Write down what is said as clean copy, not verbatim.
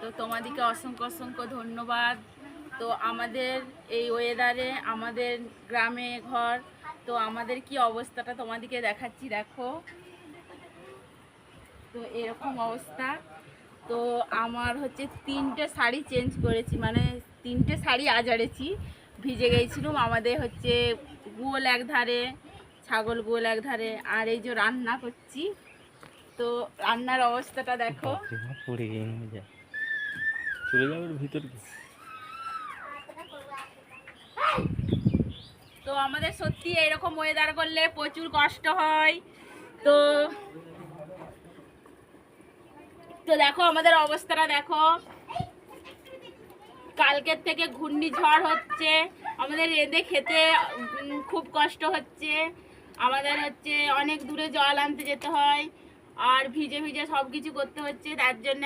তো তোমাদেরকে অসংখ্য অসংখ্য ধন্যবাদ। তো আমাদের এই ওয়েদারে আমাদের গ্রামে ঘর, তো আমাদের কি অবস্থাটা তোমাদেরকে দেখাচ্ছি, দেখো। তো এরকম অবস্থা। তো আমার হচ্ছে 3টে শাড়ি চেঞ্জ করেছি, মানে 3টে শাড়ি আজাড়েছি, ভিজে গেছিলাম। আমাদের হচ্ছে গোল এক ধারে, ছাগল গোল এক ধারে, আর এই যে রান্না করছি, তো রান্নার অবস্থাটা দেখো। পড়ে যায়, চলে যাবে ভিতর। তো আমাদের সত্যি এরকম ওয়েদার করলে প্রচুর কষ্ট হয়। তো তো দেখো আমাদের অবস্থাটা দেখো, কালকের থেকে ঘূর্ণিঝড় হচ্ছে, আমাদের রেঁধে খেতে খুব কষ্ট হচ্ছে। আমাদের হচ্ছে অনেক দূরে জল আনতে যেতে হয়, আর ভিজে ভিজে সব কিছু করতে হচ্ছে, তার জন্য